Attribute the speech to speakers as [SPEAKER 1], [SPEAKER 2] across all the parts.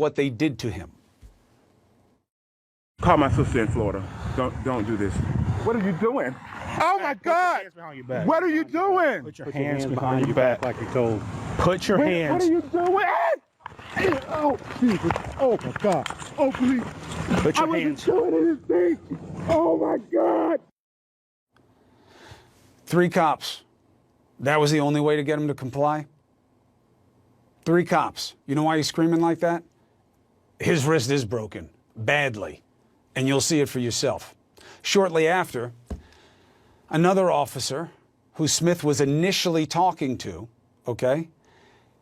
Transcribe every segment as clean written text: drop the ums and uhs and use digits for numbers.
[SPEAKER 1] what they did to him.
[SPEAKER 2] Call my sister in Florida. Don't do this. What are you doing? Oh my God! What are you doing?
[SPEAKER 3] Put your hands behind your back like you're told. Put your hands.
[SPEAKER 2] What are you doing? Oh, Jesus. Oh my God. Oh, please.
[SPEAKER 3] Put your hands.
[SPEAKER 2] Doing anything. Oh my God.
[SPEAKER 1] 3 cops. That was the only way to get him to comply? 3 cops. You know why he's screaming like that? His wrist is broken, badly, and you'll see it for yourself. Shortly after, another officer who Smith was initially talking to, okay,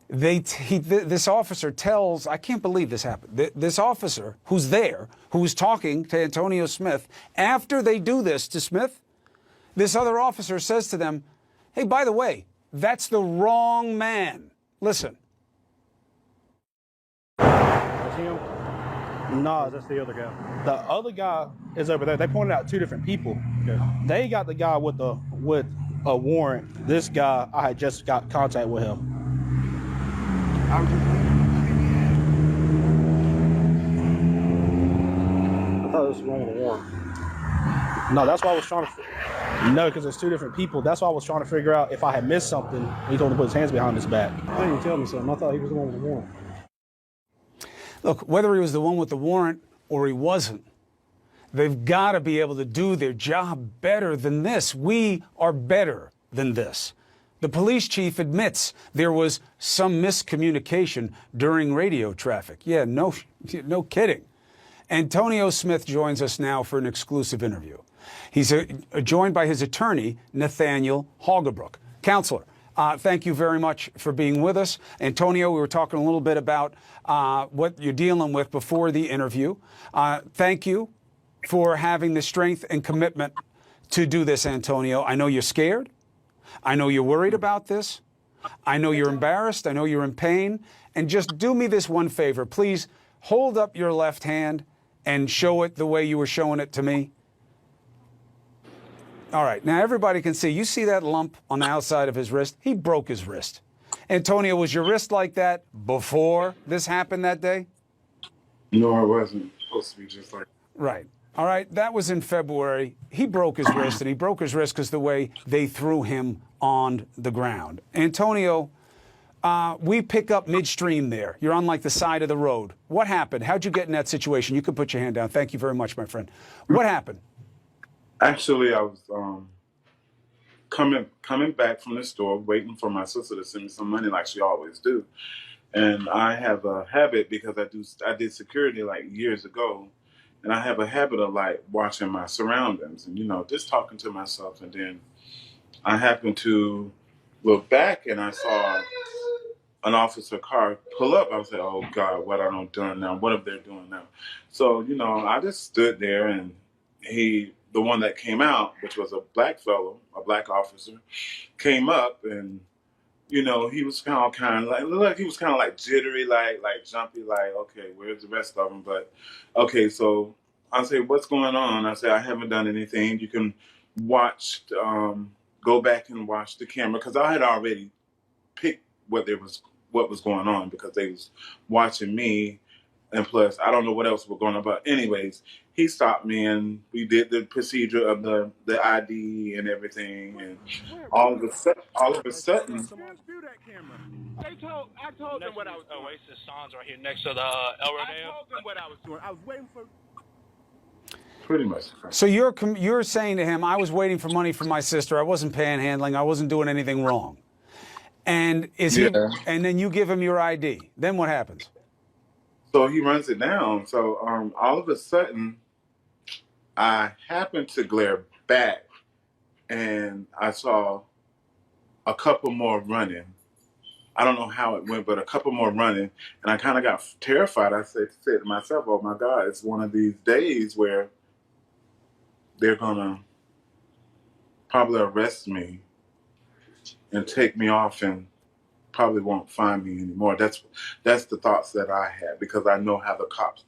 [SPEAKER 1] this officer tells, I can't believe this happened, this officer who's there, who's talking to Arnelo Smith, after they do this to Smith, this other officer says to them, hey, by the way, that's the wrong man. Listen.
[SPEAKER 3] That's him? No, that's the other guy. The other guy is over there. They pointed out 2 different people. Okay. They got the guy with a warrant. This guy, I had just got contact with him. I thought it was the one with a warrant. No, that's why I was trying to. No, because there's 2 different people. That's why I was trying to figure out if I had missed something. He told him to put his hands behind his back. Why didn't you tell me something? I thought he was the one with the warrant.
[SPEAKER 1] Look, whether he was the one with the warrant or he wasn't, they've got to be able to do their job better than this. We are better than this. The police chief admits there was some miscommunication during radio traffic. Yeah, no kidding. Arnelo Smith joins us now for an exclusive interview. He's joined by his attorney, Nathaniel Hoggebrook. Counselor, thank you very much for being with us. Antonio, we were talking a little bit about what you're dealing with before the interview. Thank you for having the strength and commitment to do this, Antonio. I know you're scared. I know you're worried about this. I know you're embarrassed. I know you're in pain. And just do me this one favor. Please hold up your left hand and show it the way you were showing it to me. All right. Now, everybody can see. You see that lump on the outside of his wrist? He broke his wrist. Antonio, was your wrist like that before this happened that day?
[SPEAKER 4] No, it wasn't supposed to be just like.
[SPEAKER 1] Right. All right. That was in February. He broke his wrist, and he broke his wrist because the way they threw him on the ground. Antonio, we pick up midstream there. You're on like the side of the road. What happened? How'd you get in that situation? You can put your hand down. Thank you very much, my friend. What happened?
[SPEAKER 4] Actually, I was coming back from the store, waiting for my sister to send me some money like she always do. And I have a habit, because I did security like years ago, and I have a habit of like watching my surroundings and, just talking to myself. And then I happened to look back and I saw an officer car pull up. I was like, oh God, what are they doing now? What are they doing now? So, I just stood there, and the one that came out, which was a black fellow, a black officer, came up, and he was kind of like jittery, like jumpy, like, okay, where's the rest of them? But okay, so I say, what's going on? I say, I haven't done anything. You can watch, go back and watch the camera, because I had already picked what was going on, because they was watching me. And plus, I don't know what else was going on. But anyways, he stopped me, and we did the procedure of the ID and everything. And all of a sudden,
[SPEAKER 2] I told them what I was doing.
[SPEAKER 5] Oasis Songs right here next to the El Rodeo.
[SPEAKER 2] I told them what I was doing. I was waiting for.
[SPEAKER 4] pretty much.
[SPEAKER 1] So you're saying to him, I was waiting for money from my sister. I wasn't panhandling. I wasn't doing anything wrong. And and then you give him your ID. Then what happens?
[SPEAKER 4] So he runs it down. So all of a sudden, I happened to glare back, and I saw a couple more running. I don't know how it went, but a couple more running, and I kind of got terrified. I said to myself, oh my God, it's one of these days where they're gonna probably arrest me and take me off, and probably won't find me anymore. That's the thoughts that I had, because I know how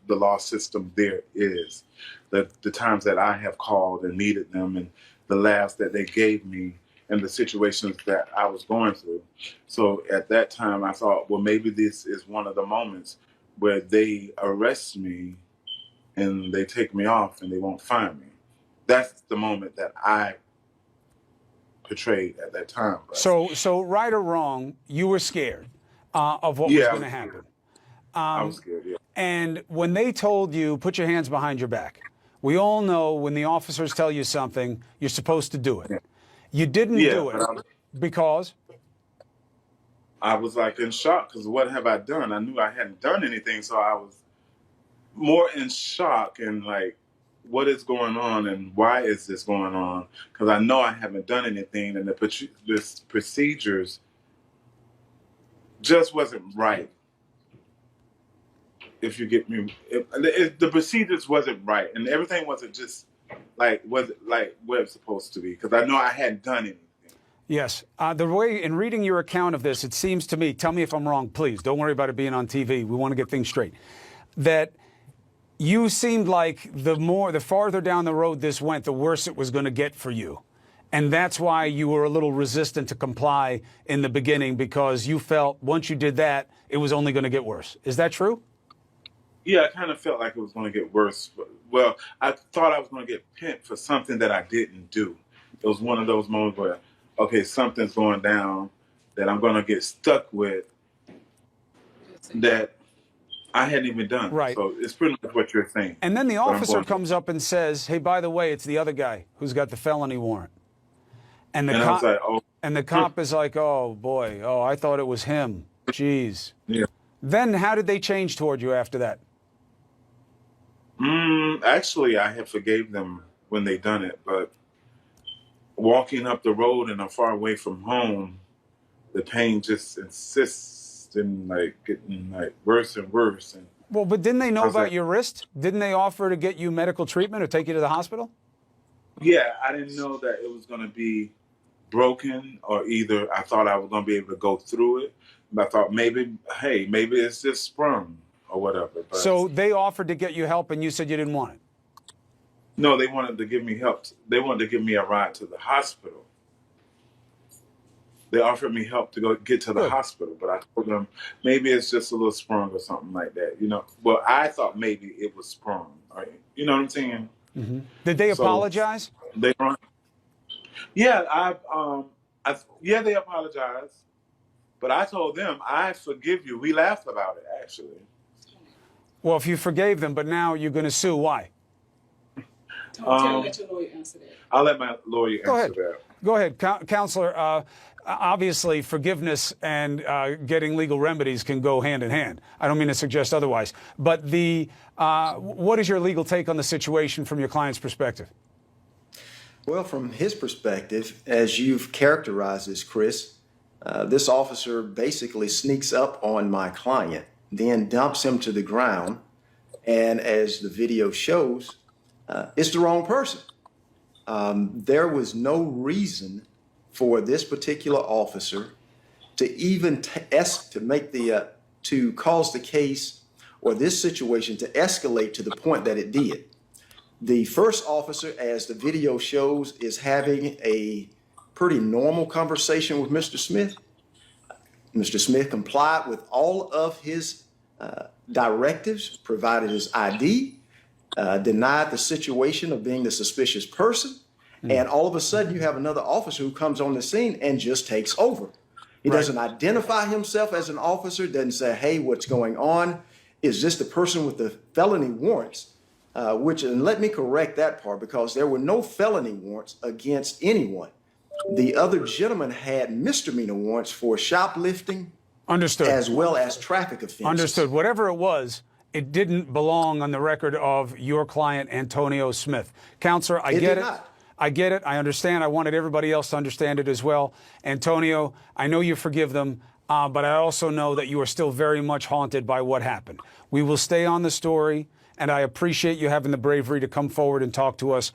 [SPEAKER 4] the law system there is. The times that I have called and needed them, and the laughs that they gave me, and the situations that I was going through. So at that time, I thought, well, maybe this is one of the moments where they arrest me and they take me off and they won't find me. That's the moment that I portrayed at that time. But
[SPEAKER 1] So right or wrong, you were scared of what was going to happen.
[SPEAKER 4] I was scared, yeah.
[SPEAKER 1] And when they told you, put your hands behind your back, we all know when the officers tell you something, you're supposed to do it.
[SPEAKER 4] Yeah.
[SPEAKER 1] You didn't do it because?
[SPEAKER 4] I was like in shock because what have I done? I knew I hadn't done anything, so I was more in shock and like, what is going on and why is this going on? Because I know I haven't done anything and the procedures just wasn't right. If you get me, the procedures wasn't right and everything wasn't just like what it's supposed to be because I know I hadn't done anything.
[SPEAKER 1] Yes. The way, in reading your account of this, it seems to me, tell me if I'm wrong, please. Don't worry about it being on TV. We want to get things straight. That you seemed like the farther down the road this went, the worse it was going to get for you. And that's why you were a little resistant to comply in the beginning because you felt once you did that, it was only going to get worse. Is that true?
[SPEAKER 4] Yeah, I kind of felt like it was going to get worse. Well, I thought I was going to get pinned for something that I didn't do. It was one of those moments where, okay, something's going down that I'm going to get stuck with that I hadn't even done.
[SPEAKER 1] Right.
[SPEAKER 4] So it's pretty much what you're saying.
[SPEAKER 1] And then the officer comes up and says, hey, by the way, it's the other guy who's got the felony warrant. And the cop,
[SPEAKER 4] I was like, oh.
[SPEAKER 1] And the cop is like, oh, boy, oh, I thought it was him. Jeez.
[SPEAKER 4] Yeah.
[SPEAKER 1] Then how did they change toward you after that?
[SPEAKER 4] Actually, I had forgave them when they done it, but walking up the road and I'm far away from home, the pain just insists in like getting like worse and worse. And
[SPEAKER 1] well, but didn't they know about your wrist? Didn't they offer to get you medical treatment or take you to the hospital?
[SPEAKER 4] Yeah, I didn't know that it was going to be broken or either I thought I was going to be able to go through it. But I thought maybe, hey, maybe it's just sprung or whatever. But
[SPEAKER 1] so they offered to get you help and you said you didn't want it?
[SPEAKER 4] No, they wanted to give me help. They wanted to give me a ride to the hospital. They offered me help to go get to the hospital, but I told them maybe it's just a little sprung or something like that. You know, well, I thought maybe it was sprung. Right? You know what I'm saying?
[SPEAKER 1] Mm-hmm. Did they apologize?
[SPEAKER 4] They weren't. Yeah, yeah, they apologized. But I told them, I forgive you. We laughed about it, actually.
[SPEAKER 1] Well, if you forgave them, but now you're going to sue, why?
[SPEAKER 6] Let your lawyer answer that.
[SPEAKER 4] I'll let my lawyer answer that.
[SPEAKER 1] Go ahead. Counselor, obviously forgiveness and getting legal remedies can go hand in hand. I don't mean to suggest otherwise. But what is your legal take on the situation from your client's perspective?
[SPEAKER 7] Well, from his perspective, as you've characterized this, Chris, this officer basically sneaks up on my client, then dumps him to the ground, and as the video shows, it's the wrong person. There was no reason for this particular officer to even to cause the case or this situation to escalate to the point that it did. The first officer, as the video shows, is having a pretty normal conversation with Mr. Smith. Mr. Smith complied with all of his directives, provided his ID, denied the situation of being the suspicious person, and all of a sudden you have another officer who comes on the scene and just takes over. He doesn't identify himself as an officer, doesn't say, hey, what's going on? Is this the person with the felony warrants? And let me correct that part, because there were no felony warrants against anyone. The other gentleman had misdemeanor warrants for shoplifting,
[SPEAKER 1] understood,
[SPEAKER 7] as well as traffic offenses.
[SPEAKER 1] Understood. Whatever it was, it didn't belong on the record of your client, Arnelo Smith. Counselor, I get it. I get it. I understand. I wanted everybody else to understand it as well. Antonio, I know you forgive them, but I also know that you are still very much haunted by what happened. We will stay on the story, and I appreciate you having the bravery to come forward and talk to us.